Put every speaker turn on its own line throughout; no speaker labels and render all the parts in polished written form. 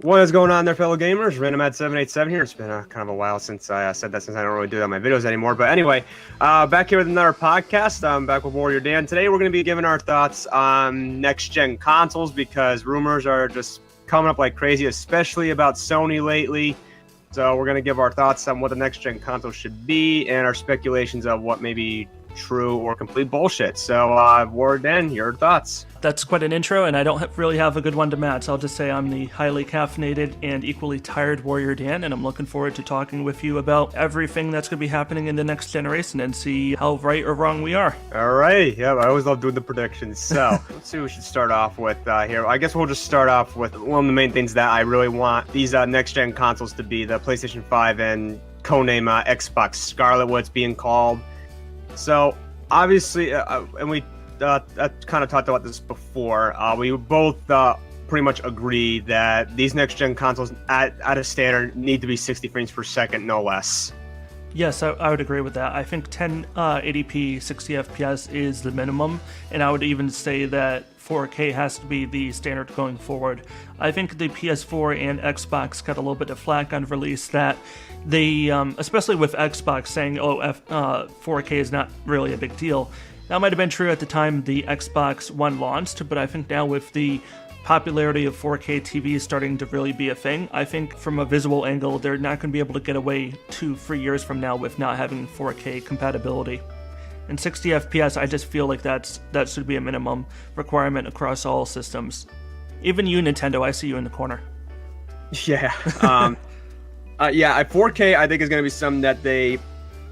What is going on there, fellow gamers? RandomEd787 here. It's been kind of a while since I said that, since I don't really do that in my videos anymore. But anyway, back here with another podcast. I'm back with WarriorDan. Today we're going to be giving our thoughts on next-gen consoles because rumors are just coming up like crazy, especially about Sony lately. So we're going to give our thoughts on what the next-gen console should be and our speculations of what may be true or complete bullshit. So, WarriorDan, your thoughts?
That's quite an intro, and I don't really have a good one to match. I'll just say I'm the highly caffeinated and equally tired WarriorDan, and I'm looking forward to talking with you about everything that's going to be happening in the next generation and see how right or wrong we are.
All right. Yeah, I always love doing the predictions. So, let's see what we should start off with here. I guess we'll just start off with one of the main things that I really want these next-gen consoles to be, the PlayStation 5 and codename Xbox Scarlet, what it's being called. So, obviously, and we kind of talked about this before, we both pretty much agree that these next-gen consoles at a standard need to be 60 frames per second, no less.
Yes, I would agree with that. I think 1080p 60 FPS is the minimum, and I would even say that 4K has to be the standard going forward. I think the PS4 and Xbox got a little bit of flack on release that they, especially with Xbox saying, 4K is not really a big deal. That might have been true at the time the Xbox One launched, but I think now with the popularity of 4K TVs starting to really be a thing, I think from a visual angle, they're not going to be able to get away 2-3 years from now with not having 4K compatibility. And 60 FPS, I just feel like that should be a minimum requirement across all systems. Even you, Nintendo, I see you in the corner.
Yeah. 4K I think is going to be something that they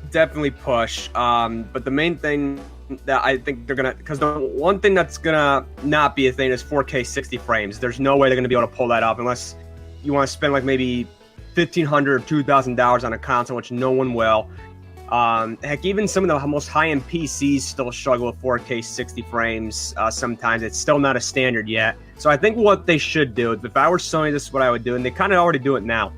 definitely push. But the main thing that I think they're going to, because the one thing that's going to not be a thing is 4K 60 frames. There's no way they're going to be able to pull that off unless you want to spend like maybe $1,500 or $2,000 on a console, which no one will. Heck, even some of the most high-end PCs still struggle with 4K 60 frames. Sometimes it's still not a standard yet. So I think what they should do, if I were Sony, this is what I would do, and they kind of already do it now.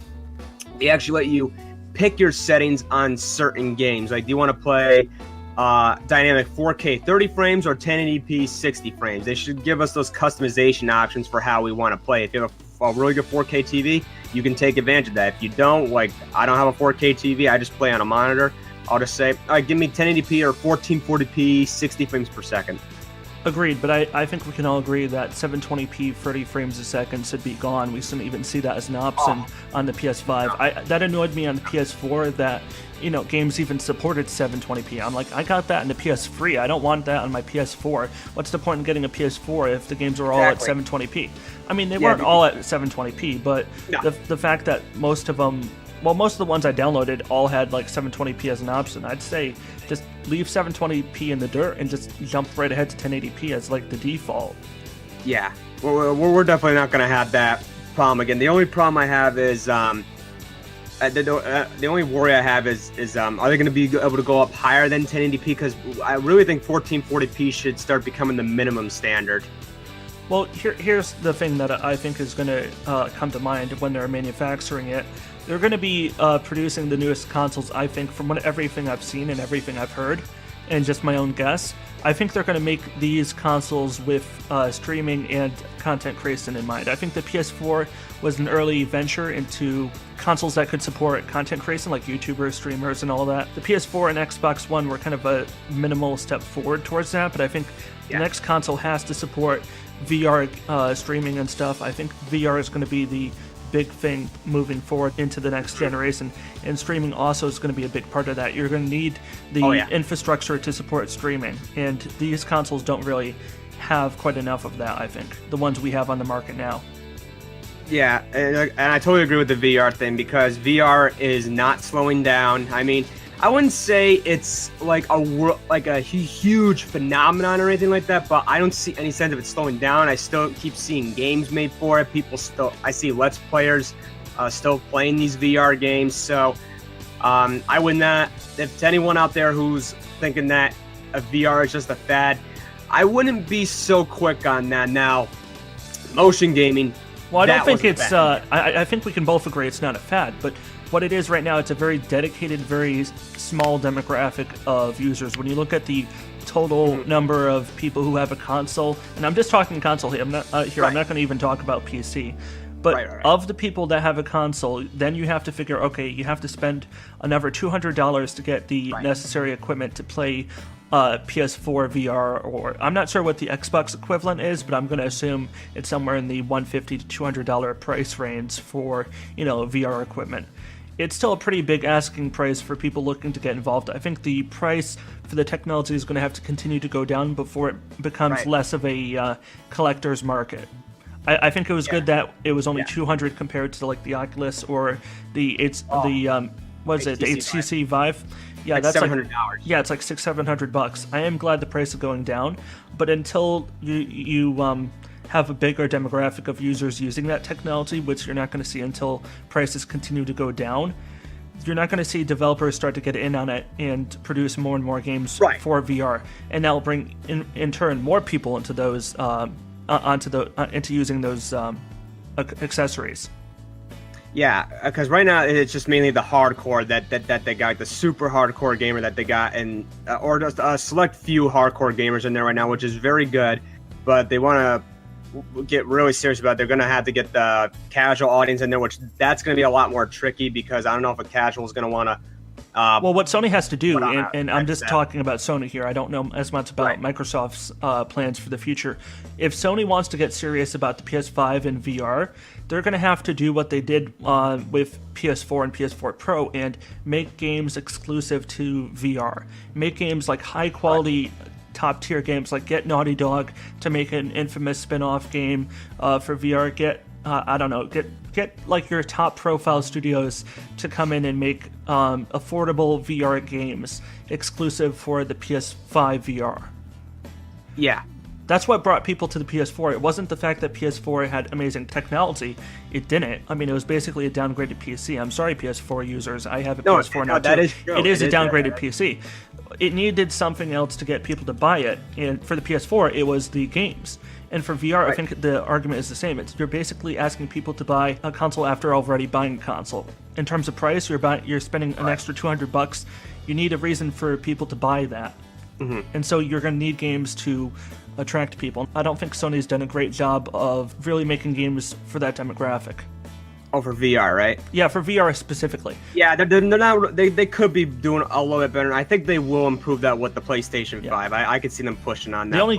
They actually let you pick your settings on certain games. Like, do you want to play dynamic 4K 30 frames or 1080p 60 frames? They should give us those customization options for how we want to play. If you have a really good 4K TV, you can take advantage of that. If you don't, like, I don't have a 4K TV, I just play on a monitor. I'll just say, all right, give me 1080p or 1440p, 60 frames per second.
Agreed, but I think we can all agree that 720p 30 frames a second should be gone. We shouldn't even see that as an option on the PS5. That annoyed me on the PS4 that, games even supported 720p. I'm like, I got that in the PS3. I don't want that on my PS4. What's the point in getting a PS4 if the games are all at 720p? I mean, they weren't all at 720p, but the fact that most of them... Well, most of the ones I downloaded all had like 720p as an option. I'd say just leave 720p in the dirt and just jump right ahead to 1080p as like the default.
Yeah, we're definitely not going to have that problem again. The only problem I have is the only worry I have is are they going to be able to go up higher than 1080p? Because I really think 1440p should start becoming the minimum standard.
Well, here's the thing that I think is going to come to mind when they're manufacturing it. They're going to be producing the newest consoles, I think, from everything I've seen and everything I've heard, and just my own guess. I think they're going to make these consoles with streaming and content creation in mind. I think the PS4 was an early venture into consoles that could support content creation, like YouTubers, streamers, and all that. The PS4 and Xbox One were kind of a minimal step forward towards that, but I think the next console has to support VR streaming and stuff. I think VR is going to be the big thing moving forward into the next generation, and streaming also is going to be a big part of that. You're going to need the infrastructure to support streaming, and these consoles don't really have quite enough of that, I think, the ones we have on the market now.
Yeah, and I totally agree with the VR thing, because VR is not slowing down. I mean, I wouldn't say it's like a huge phenomenon or anything like that, but I don't see any sense of it slowing down. I still keep seeing games made for it. I see Let's Players still playing these VR games. So I would not, if to anyone out there who's thinking that a VR is just a fad, I wouldn't be so quick on that. Now, motion gaming.
Well, I don't think it's. I think we can both agree it's not a fad, but what it is right now, it's a very dedicated, very small demographic of users. When you look at the total number of people who have a console, and I'm just talking console here. I'm not I'm not going to even talk about PC. But
Right.
of the people that have a console, then you have to figure, okay, you have to spend another $200 to get the necessary equipment to play PS4 VR, or I'm not sure what the Xbox equivalent is, but I'm going to assume it's somewhere in the $150 to $200 price range for, VR equipment. It's still a pretty big asking price for people looking to get involved. I think the price for the technology is going to have to continue to go down before it becomes less of a collector's market. I think it was good that it was only $200 compared to like the Oculus or the HTC Vive. Yeah, that's
$700.
It's like $600-700. I am glad the price is going down, but until you have a bigger demographic of users using that technology, which you're not going to see until prices continue to go down, you're not going to see developers start to get in on it and produce more and more games for VR, and that will bring in turn more people into those into using those accessories.
Yeah, because right now it's just mainly the hardcore that they got, the super hardcore gamer that they got, and or just a select few hardcore gamers in there right now, which is very good. But they want to get really serious about it. They're going to have to get the casual audience in there, which that's going to be a lot more tricky, because I don't know if a casual is going to want to.
Well, what Sony has to do, and I'm just talking about Sony here, I don't know as much about Microsoft's plans for the future. If Sony wants to get serious about the PS5 and VR, they're going to have to do what they did with PS4 and PS4 Pro and make games exclusive to VR. Make games like high-quality, top-tier games, like get Naughty Dog to make an Infamous spin-off game for VR, get like your top profile studios to come in and make affordable VR games exclusive for the PS5 VR.
Yeah.
That's what brought people to the PS4. It wasn't the fact that PS4 had amazing technology. It didn't. I mean, it was basically a downgraded PC. I'm sorry, PS4 users. I have a PS4 now,
that
too.
is true.
It is a downgraded PC. It needed something else to get people to buy it. And for the PS4, it was the games. And for VR, I think the argument is the same. You're basically asking people to buy a console after already buying a console. In terms of price, you're spending an extra $200. You need a reason for people to buy that. Mm-hmm. And so you're going to need games to attract people. I don't think Sony's done a great job of really making games for that demographic.
Oh, for VR, right?
Yeah, for VR specifically.
Yeah, they're not. They could be doing a little bit better. And I think they will improve that with the PlayStation 5. I could see them pushing on that.
The only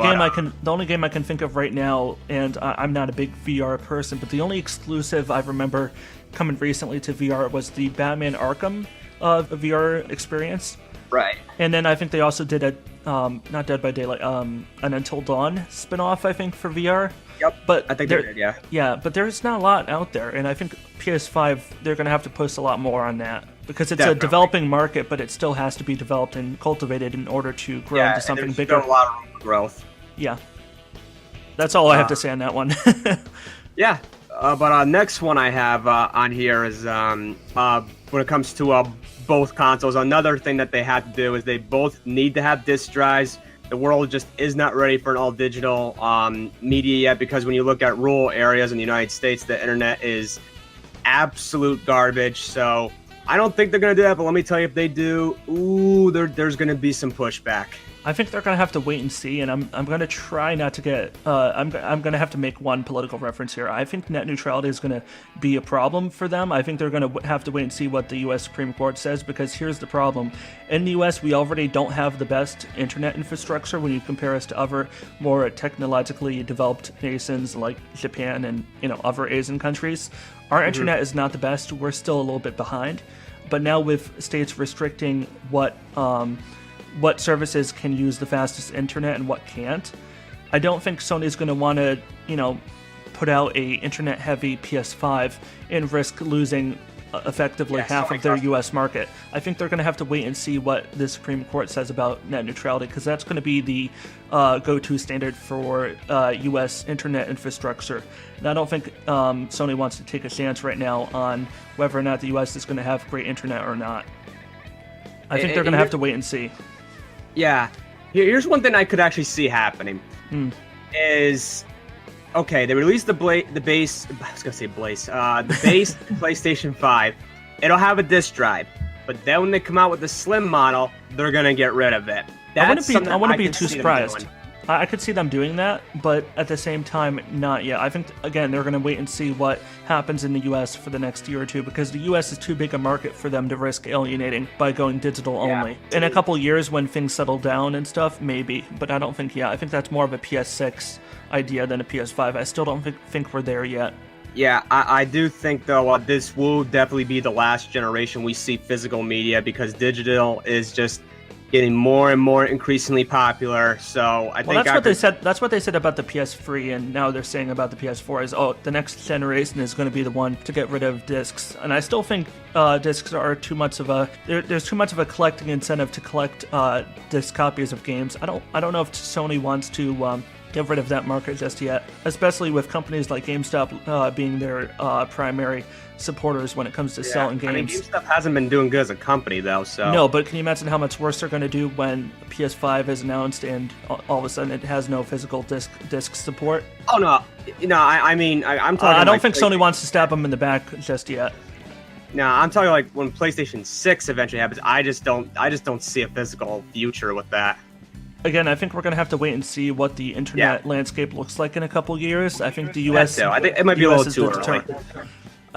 game I can think of right now, and I'm not a big VR person, but the only exclusive I remember coming recently to VR was the Batman Arkham VR experience.
Right.
And then I think they also did a not Dead by Daylight, an Until Dawn spin-off, I think, for VR.
Yep,
but
I think they did, yeah.
Yeah, but there's not a lot out there, and I think PS5, they're going to have to push a lot more on that, because it's a developing market, but it still has to be developed and cultivated in order to grow into something bigger.
There's still a lot of room for growth.
Yeah. That's all I have to say on that one.
Yeah, but next one I have on here is when it comes to both consoles, another thing that they have to do is they both need to have disk drives. The world just is not ready for an all-digital media yet, because when you look at rural areas in the United States, the internet is absolute garbage. So I don't think they're going to do that, but let me tell you, if they do, there's going to be some pushback.
I think they're going to have to wait and see, and I'm going to try not to get... I'm going to have to make one political reference here. I think net neutrality is going to be a problem for them. I think they're going to have to wait and see what the U.S. Supreme Court says, because here's the problem. In the U.S., we already don't have the best internet infrastructure when you compare us to other more technologically developed nations like Japan and other Asian countries. Our internet is not the best. We're still a little bit behind. But now with states restricting what services can use the fastest internet and what can't, I don't think Sony's going to want to, put out a internet-heavy PS5 and risk losing effectively half of their U.S. market. I think they're going to have to wait and see what the Supreme Court says about net neutrality, because that's going to be the go-to standard for U.S. internet infrastructure. And I don't think Sony wants to take a chance right now on whether or not the U.S. is going to have great internet or not. I think they're going to have to wait and see.
Yeah. Here's one thing I could actually see happening. Is, okay, they released the base PlayStation 5. It'll have a disk drive. But then when they come out with the slim model, they're going to get rid of it.
I wouldn't be too surprised. I could see them doing that, but at the same time, not yet. I think, again, they're going to wait and see what happens in the US for the next year or two, because the US is too big a market for them to risk alienating by going digital only. In a couple years, when things settle down and stuff, maybe, but I don't think, I think that's more of a PS6 idea than a PS5. I still don't think we're there yet.
Yeah, I do think, though, this will definitely be the last generation we see physical media, because digital is just getting more and more increasingly popular. So I think
that's what they said. That's what they said about the PS3, and now they're saying about the PS4 is, the next generation is going to be the one to get rid of discs. And I still think discs are too much of a there's too much of a collecting incentive to collect disc copies of games. I don't know if Sony wants to get rid of that market just yet, especially with companies like GameStop being their primary supporters when it comes to selling games.
I mean, GameStop hasn't been doing good as a company, though, so...
No, but can you imagine how much worse they're going to do when PS5 is announced and all of a sudden it has no physical disc support?
Oh, no. I mean, I'm talking...
I don't think Sony wants to stab them in the back just yet.
No, I'm talking like when PlayStation 6 eventually happens. I just don't see a physical future with that.
Again, I think we're going to have to wait and see what the internet landscape looks like in a couple years. I think the U.S.
I think it might be a little too early.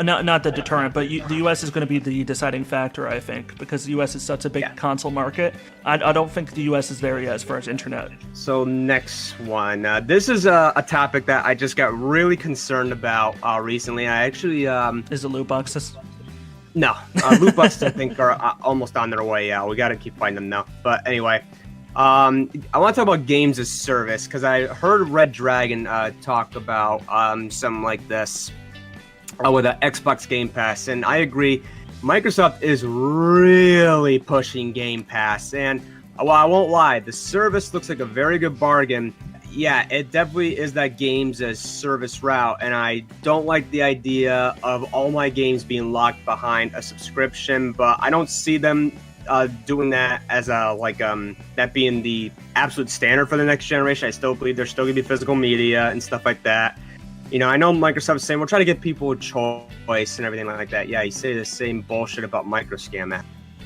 Not the deterrent, but the U.S. is going to be the deciding factor, I think, because the U.S. is such a big console market. I don't think the U.S. is there yet as far as internet.
So next one. This is a topic that I just got really concerned about recently. I actually...
Is it loot boxes?
No. Loot boxes, I think, are almost on their way out. We got to keep finding them now. But anyway... I want to talk about games as service, because I heard Red Dragon talk about something like this with an Xbox Game Pass, and I agree. Microsoft is really pushing Game Pass, and while I won't lie, the service looks like a very good bargain. Yeah, it definitely is that games as service route, and I don't like the idea of all my games being locked behind a subscription, but I don't see them doing that as that being the absolute standard for the next generation. I still believe there's still gonna be physical media and stuff like that. I know Microsoft is saying we're trying to give people a choice and everything like that. Yeah, you say the same bullshit about microscam app.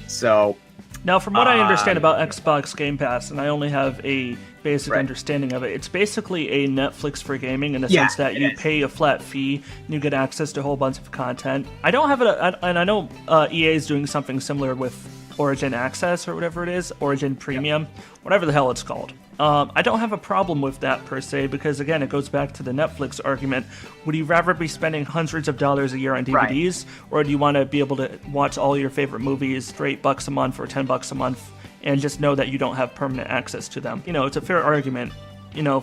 So
now, from what I understand about Xbox Game Pass, and I only have a basic understanding of it, it's basically a Netflix for gaming in the sense that you pay a flat fee and you get access to a whole bunch of content. I don't have it, and I know EA is doing something similar with Origin Access or whatever it is, Origin Premium, whatever the hell it's called. I don't have a problem with that per se, because again, it goes back to the Netflix argument. Would you rather be spending hundreds of dollars a year on DVDs, or do you want to be able to watch all your favorite movies for $8 a month or $10 a month and just know that you don't have permanent access to them? It's a fair argument.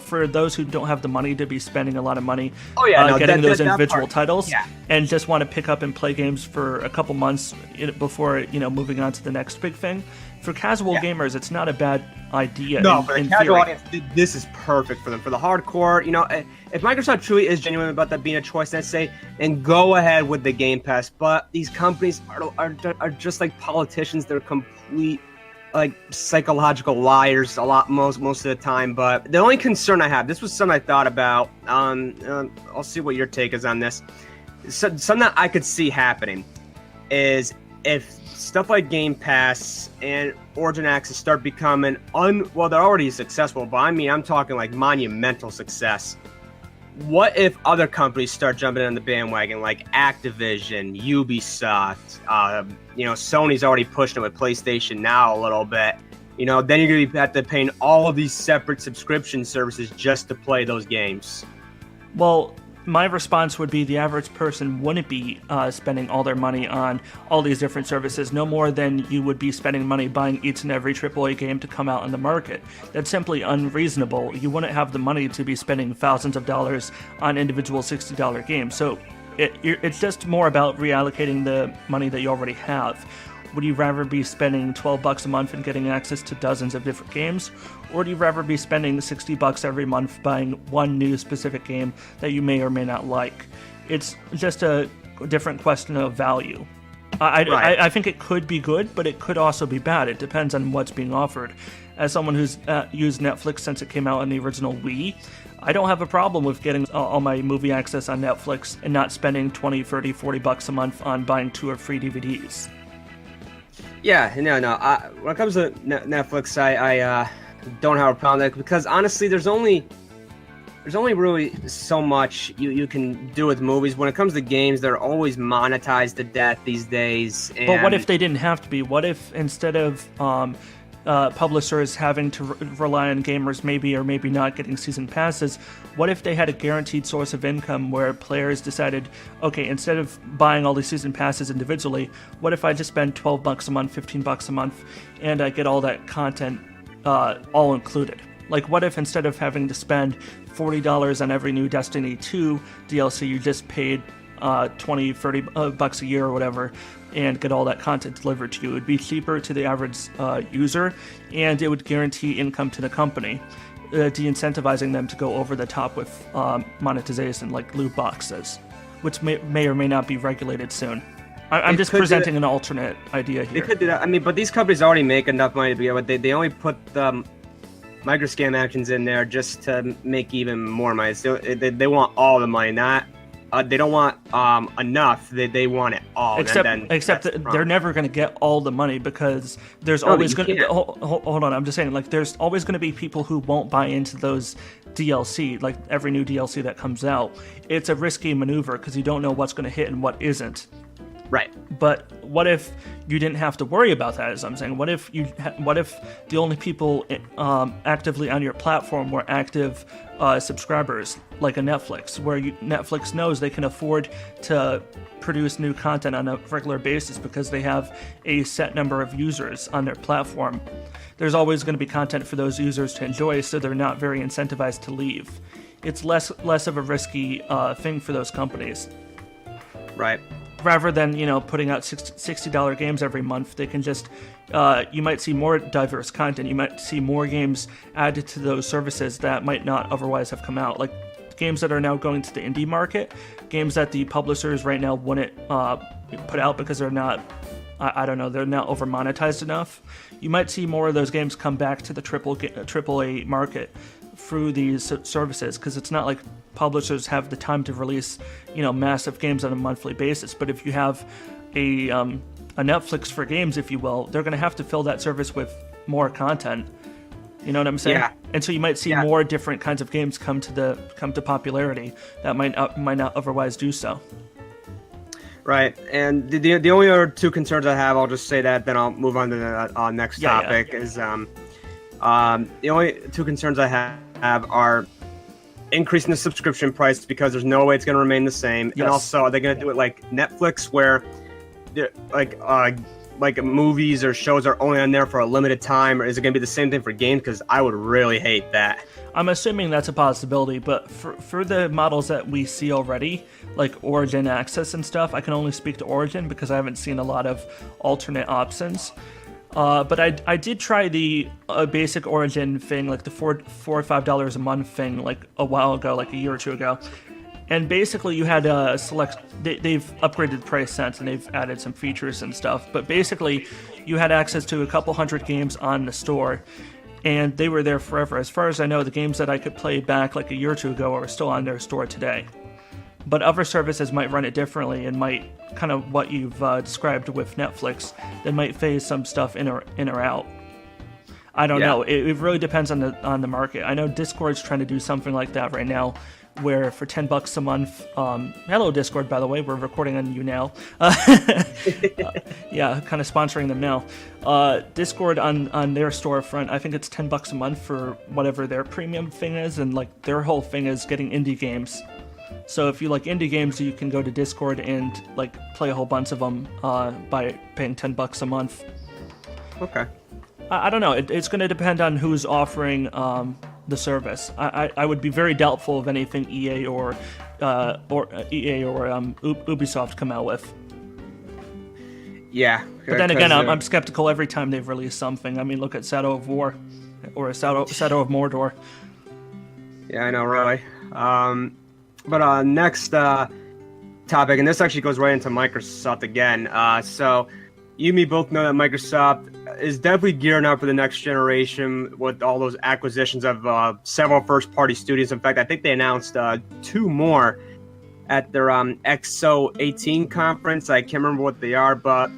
For those who don't have the money to be spending a lot of money getting those individual titles and just want to pick up and play games for a couple months before, moving on to the next big thing. For casual gamers, it's not a bad idea.
No, for the casual audience, this is perfect for them. For the hardcore, if Microsoft truly is genuine about that being a choice, then say, and go ahead with the Game Pass. But these companies are just like politicians. They're complete psychological liars most of the time. But the only concern I have, this was something I thought about. I'll see what your take is on this. Something that I could see happening is if stuff like Game Pass and Origin Access start becoming well, they're already successful, but I'm talking like monumental success. What if other companies start jumping on the bandwagon, like Activision, Ubisoft? Sony's already pushing it with PlayStation Now a little bit. Then you're going to have to pay all of these separate subscription services just to play those games. Well,
my response would be the average person wouldn't be spending all their money on all these different services, no more than you would be spending money buying each and every AAA game to come out in the market. That's simply unreasonable. You wouldn't have the money to be spending thousands of dollars on individual $60 games. So it's just more about reallocating the money that you already have. Would you rather be spending $12 a month and getting access to dozens of different games? Or do you rather be spending $60 every month buying one new specific game that you may or may not like? It's just a different question of value. I think it could be good, but it could also be bad. It depends on what's being offered. As someone who's used Netflix since it came out on the original Wii, I don't have a problem with getting all my movie access on Netflix and not spending $20, $30, $40 a month on buying 2 or 3 DVDs.
Yeah, no. When it comes to Netflix, don't have a problem with that, because honestly, there's only really so much you can do with movies. When it comes to games, they're always monetized to death these days. And
But what if they didn't have to be? What if instead of publishers having to rely on gamers maybe or maybe not getting season passes, what if they had a guaranteed source of income where players decided, okay, instead of buying all these season passes individually, what if I just spend $12 a month, $15 a month, and I get all that content all included? Like, what if instead of having to spend $40 on every new Destiny 2 DLC, you just paid $20-$30 a year or whatever, and get all that content delivered to you? It would be cheaper to the average user, and it would guarantee income to the company, de-incentivizing them to go over the top with monetization like loot boxes, which may or may not be regulated soon. I'm just presenting an alternate idea here.
They could do that. I mean, but these companies already make enough money to be able. They only put the microscam actions in there just to make even more money. So they want all the money, not they don't want enough. They want it all.
Except they're never going to get all the money, because there's always going to. Hold on, I'm just saying, like, there's always going to be people who won't buy into those DLC, like every new DLC that comes out. It's a risky maneuver because you don't know what's going to hit and what isn't.
Right.
But what if you didn't have to worry about that, as I'm saying? What if the only people actively on your platform were active subscribers, like a Netflix, where Netflix knows they can afford to produce new content on a regular basis because they have a set number of users on their platform. There's always going to be content for those users to enjoy, so they're not very incentivized to leave. It's less of a risky thing for those companies.
Right.
Rather than, putting out $60 games every month, they can just, you might see more diverse content. You might see more games added to those services that might not otherwise have come out. Like games that are now going to the indie market, games that the publishers right now wouldn't put out because they're not, they're not over monetized enough. You might see more of those games come back to the AAA market through these services, because it's not like publishers have the time to release, massive games on a monthly basis. But if you have a Netflix for games, if you will, they're going to have to fill that service with more content. You know what I'm saying? Yeah. And so you might see more different kinds of games come to popularity that might not otherwise do so.
Right. And the only other two concerns I have, I'll just say that, then I'll move on to the next topic. Is the only two concerns I have are increasing the subscription price, because there's no way it's going to remain the same. Yes. And also, are they going to do it like Netflix, where like movies or shows are only on there for a limited time, or is it going to be the same thing for games? Because I would really hate that. I'm
assuming that's a possibility, but for the models that we see already, like Origin Access and stuff, I can only speak to Origin because I haven't seen a lot of alternate options. But I did try the basic Origin thing, like the $4 or $5 a month thing, like a while ago, like a year or two ago. And basically you had a select, they've upgraded the price since, and they've added some features and stuff. But basically you had access to a couple hundred games on the store, and they were there forever. As far as I know, the games that I could play back like a year or two ago are still on their store today. But other services might run it differently, and might kind of what you've described with Netflix. They might phase some stuff in or out. I don't know. It really depends on the market. I know Discord's trying to do something like that right now, where for $10 a month, hello Discord, by the way, we're recording on you now. Yeah, kind of sponsoring them now. Discord on their storefront, I think it's $10 a month for whatever their premium thing is, and like their whole thing is getting indie games. So if you like indie games, you can go to Discord and like play a whole bunch of them by paying $10 a month. Okay. I don't know. It's going to depend on who's offering the service. I would be very doubtful of anything EA or Ubisoft come out with.
Yeah.
But then again, I'm skeptical every time they've released something. I mean, look at Shadow of War or Shadow of Mordor.
Yeah, I know, really. But next topic, and this actually goes right into Microsoft again. So you and me both know that Microsoft is definitely gearing up for the next generation with all those acquisitions of several first-party studios. In fact, I think they announced 2 more at their XO18 conference. I can't remember what they are, but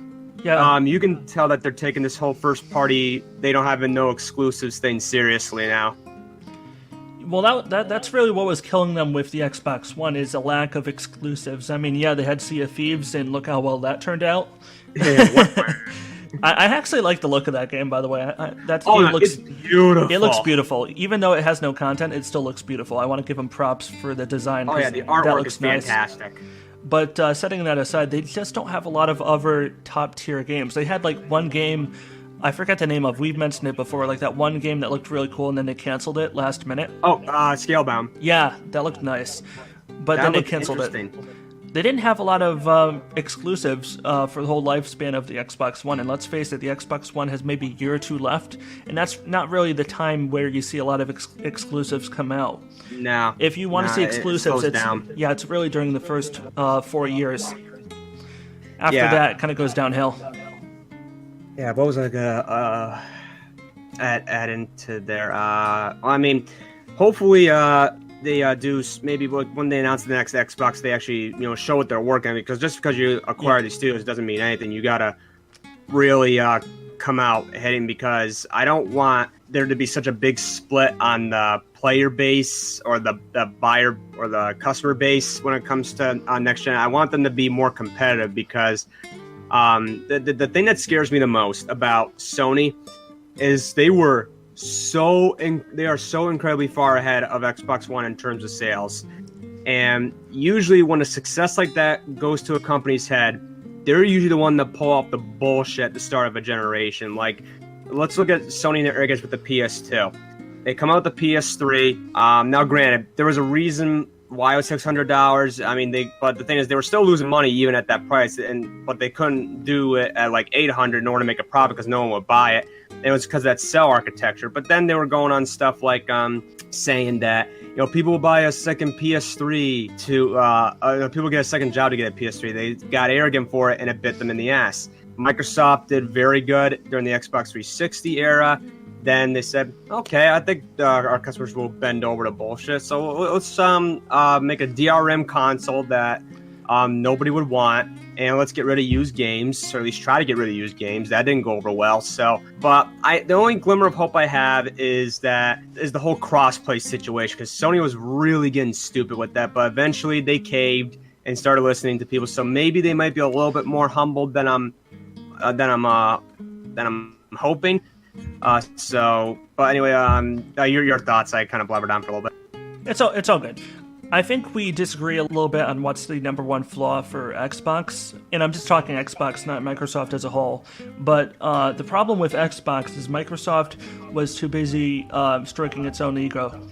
Yeah.
You can tell that they're taking this whole first party, they don't have a no exclusives thing seriously now.
Well, that's really what was killing them with the Xbox One, is a lack of exclusives. I mean, yeah, they had Sea of Thieves, and look how well that turned out. I actually like the look of that game, by the way. That game looks
beautiful.
It looks beautiful. Even though it has no content, it still looks beautiful. I want to give them props for the design.
Oh yeah, the artwork is fantastic.
Nice. But setting that aside, they just don't have a lot of other top-tier games. They had, like, one game, I forget the name of, we've mentioned it before, like that one game that looked really cool, and then they canceled it last minute.
Oh, Scalebound.
Yeah, that looked nice. But then they canceled it. They didn't have a lot of exclusives for the whole lifespan of the Xbox One, and let's face it, the Xbox One has maybe a year or two left, and that's not really the time where you see a lot of exclusives come out.
No.
If you want to see exclusives, it's really during the first 4 years. After that, it kind of goes downhill.
Yeah, what was I gonna add into there? I mean, hopefully they do maybe when they announce the next Xbox, they actually show what they're working on, because just because you acquire these studios doesn't mean anything. You gotta really come out hitting, because I don't want there to be such a big split on the player base or the buyer or the customer base when it comes to next gen. I want them to be more competitive, because the thing that scares me the most about Sony is they are so incredibly far ahead of Xbox One in terms of sales. And usually when a success like that goes to a company's head, they're usually the one that pull off the bullshit at the start of a generation. Like, let's look at Sony and their arrogance with the PS2. They come out with the PS3. Now, granted, there was a reason why it was $600. I mean, but the thing is, they were still losing money even at that price, but they couldn't do it at like $800 in order to make a profit, because no one would buy it. And it was because of that cell architecture. But then they were going on stuff like saying that people will buy a second PS3 to people get a second job to get a PS3. They got arrogant for it, and it bit them in the ass. Microsoft did very good during the Xbox 360 era. Then they said, okay, I think our customers will bend over to bullshit. So let's make a DRM console that nobody would want, and let's get rid of used games, or at least try to get rid of used games. That didn't go over well. But the only glimmer of hope I have is the whole crossplay situation, because Sony was really getting stupid with that. But eventually they caved and started listening to people. So maybe they might be a little bit more humbled than I'm hoping. But anyway, your thoughts. I kind of blabbered on for a little bit.
It's all good. I think we disagree a little bit on what's the number one flaw for Xbox, and I'm just talking Xbox, not Microsoft as a whole. But the problem with Xbox is Microsoft was too busy stroking its own ego.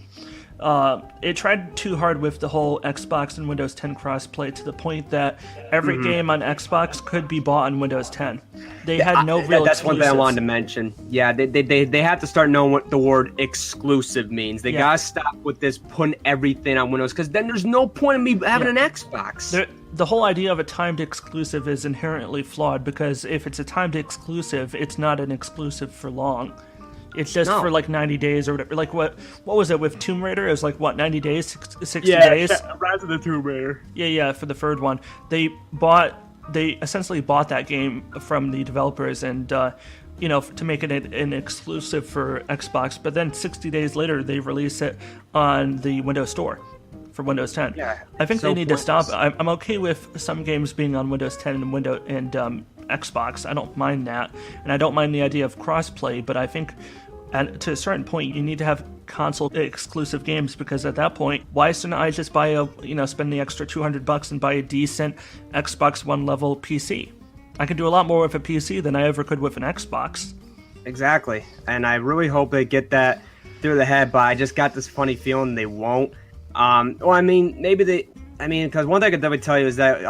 It tried too hard with the whole Xbox and Windows 10 crossplay, to the point that every game on Xbox could be bought on Windows 10. They had no real
That's
exclusives.
one thing I wanted to mention. Yeah, they have to start knowing what the word exclusive means. They gotta stop with this putting everything on Windows, because then there's no point in me having an Xbox.
The whole idea of a timed exclusive is inherently flawed, because if it's a timed exclusive, it's not an exclusive for long. It's just for like 90 days or whatever. Like what was it with Tomb Raider? It was like, what, 90 days, 60 days?
Yeah, Rise of the Tomb Raider.
Yeah, for the third one. They essentially bought that game from the developers, and to make it an exclusive for Xbox. But then 60 days later, they release it on the Windows Store for Windows 10.
Yeah,
I think they need to stop. I'm okay with some games being on Windows 10 and Xbox. I don't mind that, and I don't mind the idea of crossplay. But I think, to a certain point, you need to have console exclusive games, because at that point, why shouldn't I just buy spend the extra $200 and buy a decent Xbox One level PC? I can do a lot more with a PC than I ever could with an Xbox.
Exactly, and I really hope they get that through the head. But I just got this funny feeling they won't. Because one thing I could definitely tell you is that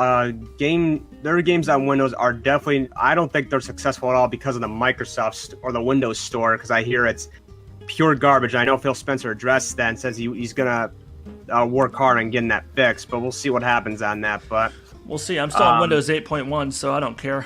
their games on Windows are definitely, I don't think they're successful at all because of the Microsoft or the Windows Store, because I hear it's pure garbage. I know Phil Spencer addressed that and says he's going to work hard on getting that fixed, but we'll see what happens on that. But
we'll see. I'm still on Windows 8.1, so I don't care.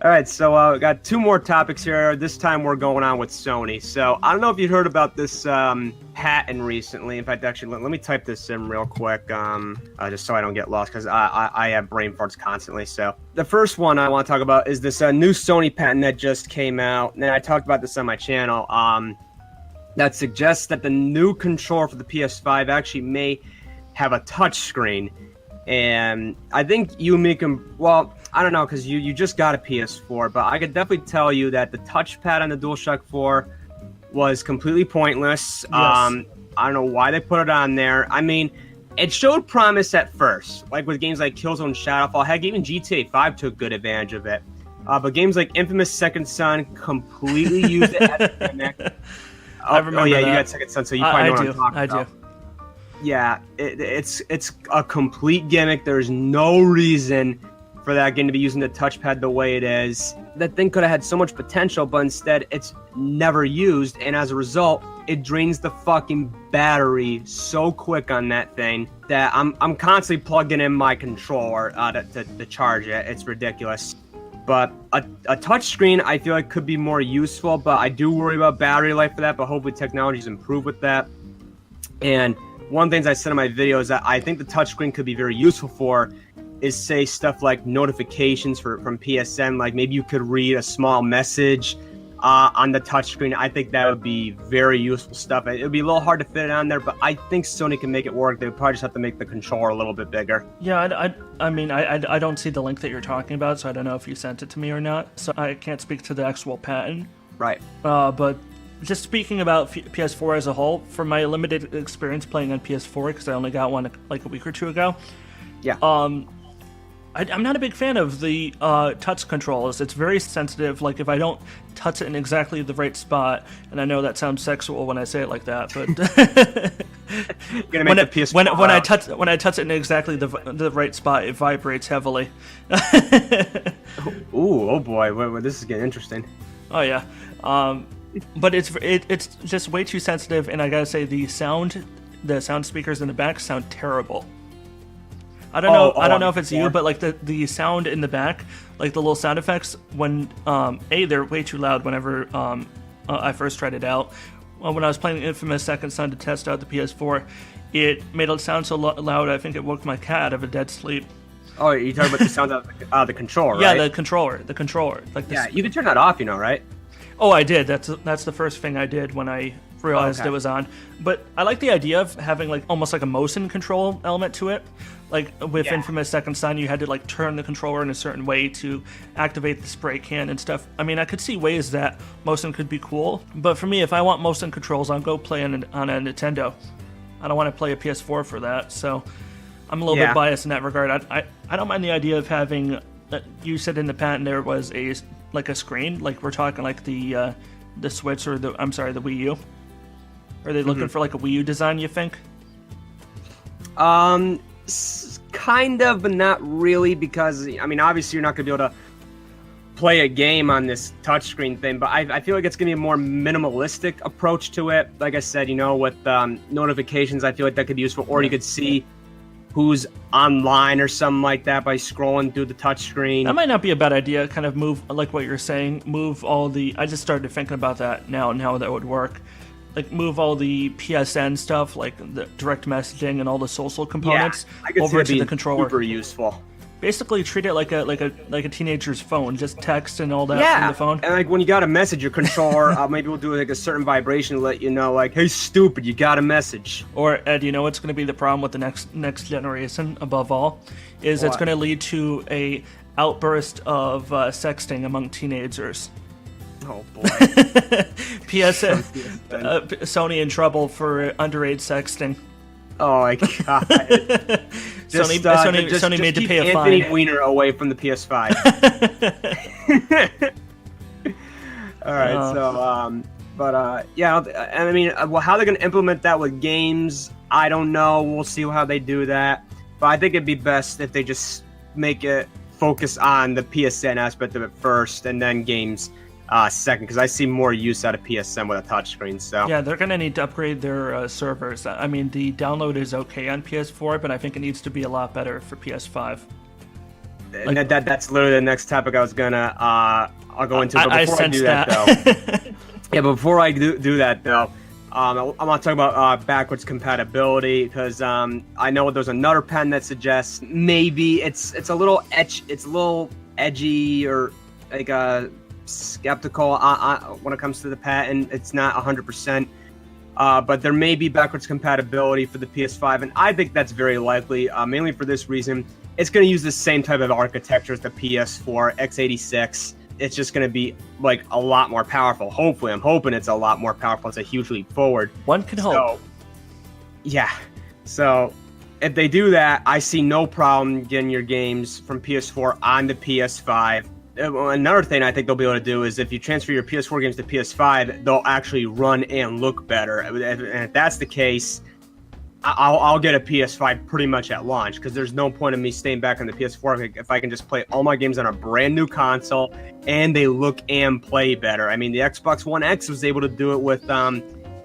All right, so we got 2 more topics here. This time we're going on with Sony. So I don't know if you heard about this patent recently. In fact, actually, let me type this in real quick, just so I don't get lost, because I have brain farts constantly. So the first one I want to talk about is this new Sony patent that just came out. And I talked about this on my channel. That suggests that the new controller for the PS5 actually may have a touch screen. And I think you make them, well, I don't know, because you just got a PS4, but I could definitely tell you that the touchpad on the DualShock 4 was completely pointless.
Yes.
I don't know why they put it on there. I mean, it showed promise at first, like with games like Killzone, Shadowfall. Heck, even GTA 5 took good advantage of it. But games like Infamous Second Son completely used it as a gimmick.
I remember
yeah,
that.
you got Second Son, so you probably know what I'm talking about.
I do.
Yeah, it's a complete gimmick. There's no reason for that game to be using the touchpad the way it is. That thing could have had so much potential, but instead it's never used, and as a result, it drains the fucking battery so quick on that thing that I'm constantly plugging in my controller to charge it. It's ridiculous. But a touch screen I feel like could be more useful, but I do worry about battery life for that, but hopefully technology's improved with that. And one of the things I said in my video is that I think the touchscreen could be very useful for is, say, stuff like notifications from PSN. Like maybe you could read a small message on the touchscreen. I think that would be very useful stuff. It would be a little hard to fit it on there, but I think Sony can make it work. They would probably just have to make the controller a little bit bigger.
Yeah, I mean, I don't see the link that you're talking about, so I don't know if you sent it to me or not. So I can't speak to the actual patent.
Right.
But just speaking about PS4 as a whole, from my limited experience playing on PS4, because I only got one like a week or 2 ago.
Yeah.
I'm not a big fan of the touch controls. It's very sensitive. Like if I don't touch it in exactly the right spot, and I know that sounds sexual when I say it like that, but when I touch it in exactly the right spot, it vibrates heavily.
Ooh, oh boy, this is getting interesting.
Oh yeah, but it's just way too sensitive, and I gotta say the sound speakers in the back sound terrible. I don't know if it's you, but like the sound in the back, like the little sound effects, when they're way too loud whenever I first tried it out. When I was playing Infamous Second Son to test out the PS4, it made it sound so loud I think it woke my cat out of a dead sleep.
Oh, you're talking about the sound of the controller, right?
Yeah, the controller. Like
yeah, you can turn that off, right?
Oh, I did. That's the first thing I did when I realized it was on. But I like the idea of having like almost like a motion control element to it. Like with Infamous Second Son, you had to like turn the controller in a certain way to activate the spray can and stuff. I mean, I could see ways that motion could be cool, but for me, if I want motion controls, I'll go play on a Nintendo. I don't want to play a PS4 for that, so I'm a little bit biased in that regard. I don't mind the idea of having. You said in the patent there was a screen, like we're talking like the Switch or the Wii U. Are they looking for like a Wii U design, you think?
Kind of, but not really, because I mean, obviously you're not going to be able to play a game on this touchscreen thing, but I feel like it's going to be a more minimalistic approach to it. Like I said, with notifications, I feel like that could be useful, or you could see who's online or something like that by scrolling through the touchscreen. That
might not be a bad idea. Kind of move, like what you're saying, move all the. I just started thinking about that now and how that would work. Like move all the PSN stuff, like the direct messaging and all the social components over to the controller.
Super useful.
Basically, treat it like a teenager's phone, just text and all that from the phone.
And like when you got a message, your controller maybe we'll do like a certain vibration to let you know, like, hey, stupid, you got a message.
Or Ed, you know what's going to be the problem with the next generation? Above all, is it's going to lead to a outburst of sexting among teenagers.
Oh boy.
PSN, Sony in trouble for underage sexting.
Oh my god.
Sony made to pay a fine.
Anthony Weiner away from the PS5. All right, I mean, how they're going to implement that with games, I don't know. We'll see how they do that. But I think it'd be best if they just make it focus on the PSN aspect of it first, and then games second, because I see more use out of PSN with a touchscreen. So
yeah, they're going to need to upgrade their servers. I mean, the download is okay on PS4, but I think it needs to be a lot better for PS5.
That's literally the next topic I was gonna I'll go into. But before I do that, though, yeah, before I do that though, I want to talk about backwards compatibility because I know there's another pen that suggests maybe it's a little edgy or like skeptical when it comes to the patent. It's not 100%. But there may be backwards compatibility for the PS5, and I think that's very likely, mainly for this reason. It's going to use the same type of architecture as the PS4 x86. It's just going to be like a lot more powerful. Hopefully, I'm hoping it's a lot more powerful. It's a huge leap forward.
One can hope.
Yeah. So if they do that, I see no problem getting your games from PS4 on the PS5. Another thing I think they'll be able to do is if you transfer your PS4 games to PS5, they'll actually run and look better. And if that's the case, I'll get a PS5 pretty much at launch because there's no point in me staying back on the PS4 if I can just play all my games on a brand new console and they look and play better. I mean, the Xbox One X was able to do it with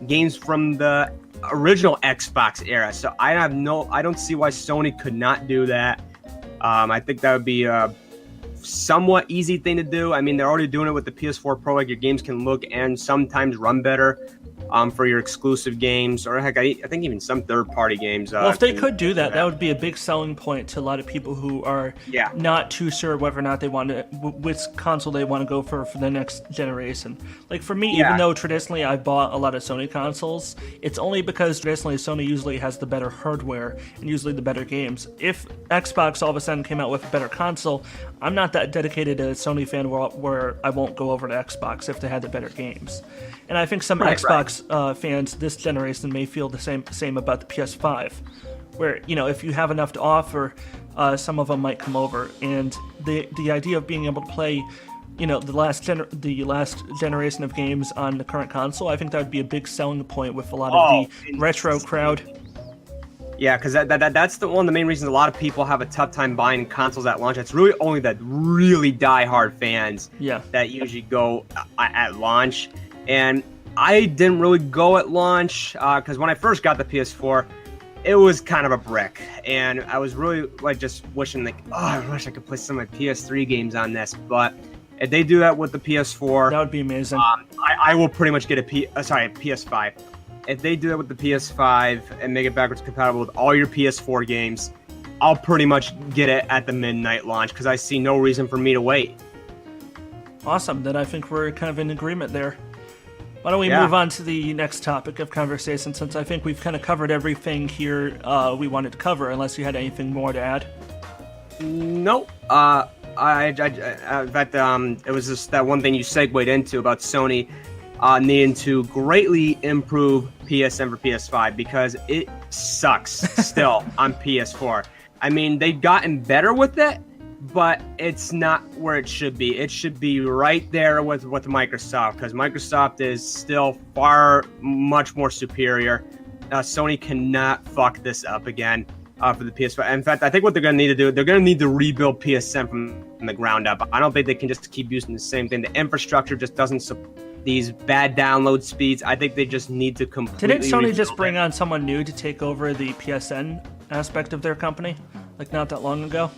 games from the original Xbox era. So I don't see why Sony could not do that. I think that would be a somewhat easy thing to do. I mean, they're already doing it with the PS4 Pro. Like your games can look and sometimes run better. For your exclusive games, or heck, I think even some third-party games.
Well, if they could do that, that would be a big selling point to a lot of people who are not too sure whether or not they want to, which console they want to go for the next generation. Like for me, even though traditionally I bought a lot of Sony consoles, it's only because traditionally Sony usually has the better hardware and usually the better games. If Xbox all of a sudden came out with a better console, I'm not that dedicated a Sony fan where I won't go over to Xbox if they had the better games. And I think some Xbox fans this generation may feel the same about the PS5, where if you have enough to offer, some of them might come over. And the idea of being able to play, the last generation of games on the current console, I think that would be a big selling point with a lot of the retro crowd.
Yeah, because that's one of the main reasons a lot of people have a tough time buying consoles at launch. It's really only the really die-hard fans that usually go at launch. And I didn't really go at launch because when I first got the PS4, it was kind of a brick. And I was really just wishing I wish I could play some of my PS3 games on this. But if they do that with the PS4,
that would be amazing.
I will pretty much get a PS5. If they do that with the PS5 and make it backwards compatible with all your PS4 games, I'll pretty much get it at the midnight launch because I see no reason for me to wait.
Awesome. Then I think we're kind of in agreement there. Why don't we move on to the next topic of conversation, since I think we've kind of covered everything here we wanted to cover, unless you had anything more to add?
Nope. In fact, it was just that one thing you segued into about Sony needing to greatly improve PSN for PS5 because it sucks still on PS4. I mean, they've gotten better with it, but it's not where it should be. It should be right there with Microsoft because Microsoft is still much more superior. Sony cannot fuck this up again for the PS5. In fact, I think what they're going to need to do, they're going to need to rebuild PSN from the ground up. I don't think they can just keep using the same thing. The infrastructure just doesn't support these bad download speeds. I think they just need to completely
Didn't Sony just bring on someone new to take over the PSN aspect of their company, not that long ago?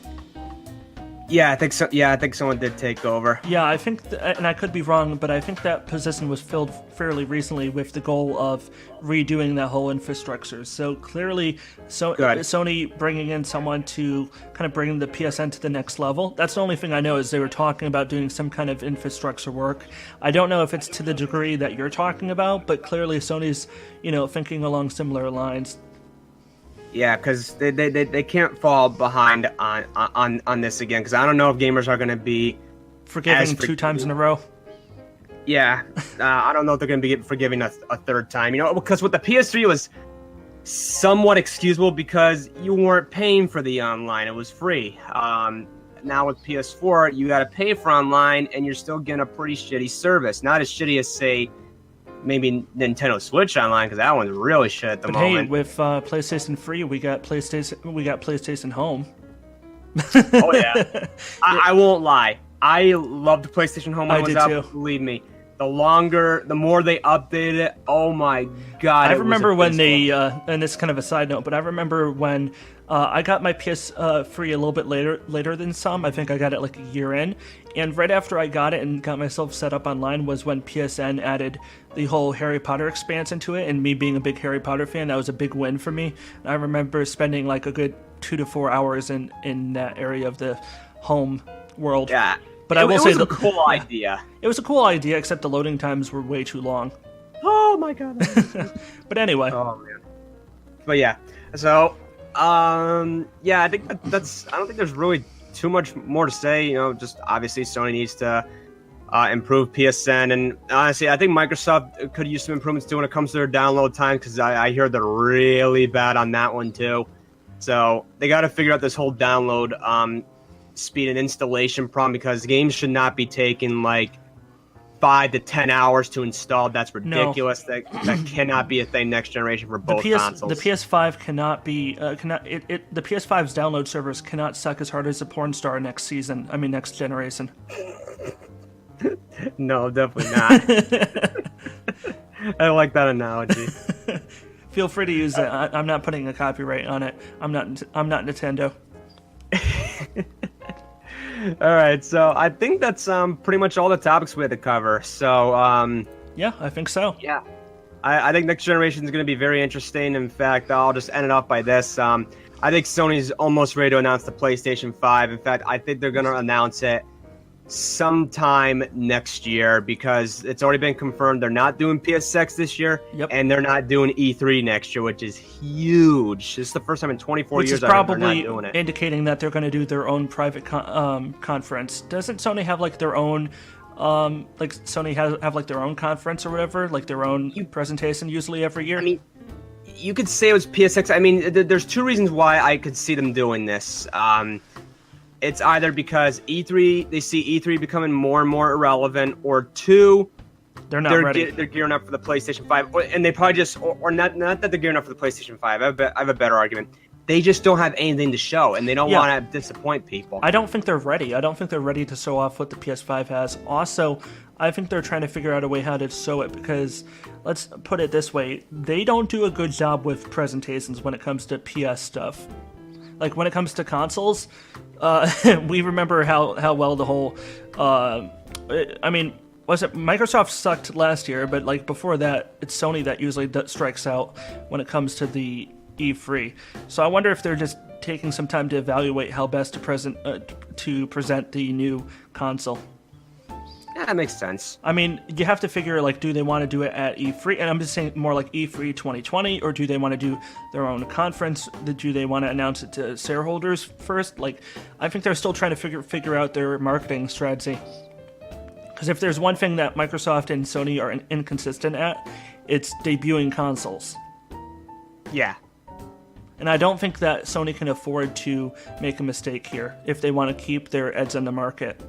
Yeah, I think so. Yeah, I think someone did take over.
Yeah, I think, and I could be wrong, but I think that position was filled fairly recently with the goal of redoing that whole infrastructure. So clearly, Sony bringing in someone to kind of bring the PSN to the next level. That's the only thing I know is they were talking about doing some kind of infrastructure work. I don't know if it's to the degree that you're talking about, but clearly Sony's, thinking along similar lines.
Yeah, because they can't fall behind on this again. Because I don't know if gamers are going to be
forgiving 2 times in a row.
Yeah, I don't know if they're going to be forgiving a third time. Because with the PS3 it was somewhat excusable because you weren't paying for the online; it was free. Now with PS4, you got to pay for online, and you're still getting a pretty shitty service. Not as shitty as say maybe Nintendo Switch Online, because that one's really shit at the moment.
Hey, with PlayStation Free, we got PlayStation Home.
Oh yeah, I won't lie. I loved the PlayStation Home when it was out. Believe me, the more they updated it. Oh my god!
I remember when they, and it's kind of a side note, but I remember when I got my PS3 a little bit later than some. I think I got it like a year in, and right after I got it and got myself set up online was when PSN added the whole Harry Potter expansion to it, and me being a big Harry Potter fan, that was a big win for me. And I remember spending like a good 2 to 4 hours in that area of the home world.
Yeah.
But I will say
it was a cool idea.
It was a cool idea, except the loading times were way too long.
Oh my god.
But anyway.
Oh man. But yeah. So, yeah, I think that's. I don't think there's really too much more to say. You know, just obviously Sony needs to improve PSN, and honestly, I think Microsoft could use some improvements too when it comes to their download time, because I hear they're really bad on that one too. So they got to figure out this whole download speed and installation problem, because games should not be taking like 5 to 10 hours to install. That's ridiculous. No. That cannot be a thing next generation for both consoles.
The PS5 cannot be the PS5's download servers cannot suck as hard as a porn star next generation. No,
definitely not. I like that analogy.
Feel free to use it. I'm not putting a copyright on it. I'm not Nintendo.
All right, so I think that's pretty much all the topics we had to cover. So
yeah, I think so.
Yeah, I think next generation is going to be very interesting. In fact, I'll just end it off by this. I think Sony's almost ready to announce the PlayStation 5. In fact, I think they're going to announce it sometime next year, because it's already been confirmed they're not doing PSX this year.
Yep.
And they're not doing E3 next year, which is huge. This is the first time in 24 years
I've heard they're
not doing it.
Indicating that they're going to do their own private conference. Doesn't Sony have like their own Sony have like their own conference or whatever, like their own presentation usually every year?
I mean, you could say it was PSX. I mean, there's two reasons why I could see them doing this. It's either because E3, they see E3 becoming more and more irrelevant, or two,
they're not ready.
They're gearing up for the PlayStation 5, and they probably just, or not that they're gearing up for the PlayStation 5. I have a better argument. They just don't have anything to show, and they don't want to disappoint people.
I don't think they're ready. I don't think they're ready to show off what the PS5 has. Also, I think they're trying to figure out a way how to show it, because, let's put it this way, they don't do a good job with presentations when it comes to PS stuff. Like, when it comes to consoles, we remember how well the whole, Microsoft sucked last year, but like before that, it's Sony that usually strikes out when it comes to the E3. So I wonder if they're just taking some time to evaluate how best to present the new console.
Yeah, that makes sense.
I mean, you have to figure, like, do they want to do it at E3? And I'm just saying more like E3 2020, or do they want to do their own conference? Do they want to announce it to shareholders first? Like, I think they're still trying to figure out their marketing strategy. Because if there's one thing that Microsoft and Sony are inconsistent at, it's debuting consoles.
Yeah.
And I don't think that Sony can afford to make a mistake here if they want to keep their edge on the market.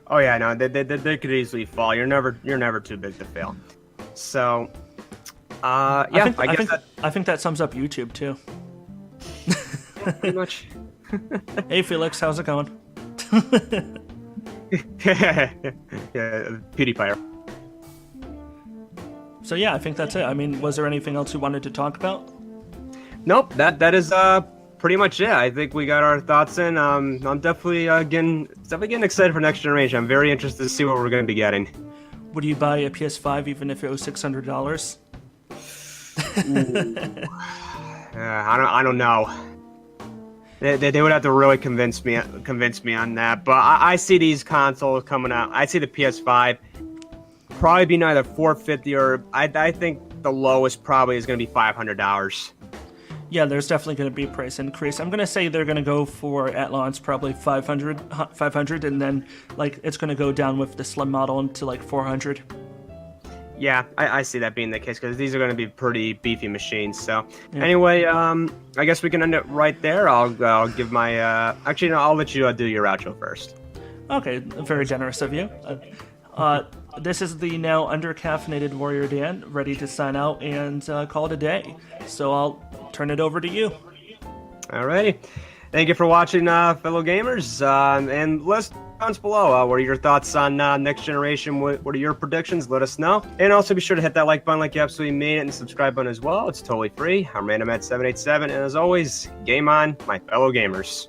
Oh yeah, no, they could easily fall. You're never too big to fail. So, yeah,
I think that sums up YouTube too.
Pretty much.
Hey Felix, how's it going?
Yeah, PewDiePie.
So yeah, I think that's it. I mean, was there anything else you wanted to talk about?
Nope, that is pretty much it. I think we got our thoughts in. I'm definitely getting excited for next generation. I'm very interested to see what we're going to be getting.
Would you buy a PS5 even if it was $600?
I don't know. They would have to really convince me on that. But I see these consoles coming out. I see the PS5 probably being either $450 or I think the lowest probably is going to be $500.
Yeah, there's definitely going to be a price increase. I'm going to say they're going to go for, at launch, probably 500, and then like it's going to go down with the slim model into like 400.
Yeah, I see that being the case, because these are going to be pretty beefy machines. So anyway, I guess we can end it right there. I'll give my actually no, I'll let you do your outro first.
Okay, very generous of you. This is the now under-caffeinated Warrior Dan, ready to sign out and call it a day. So I'll turn it over to you.
Alrighty. Thank you for watching, fellow gamers. And let's comments below. What are your thoughts on next generation? What are your predictions? Let us know. And also be sure to hit that like button like you absolutely mean it, and the subscribe button as well. It's totally free. I'm RandomEd787, and as always, game on, my fellow gamers.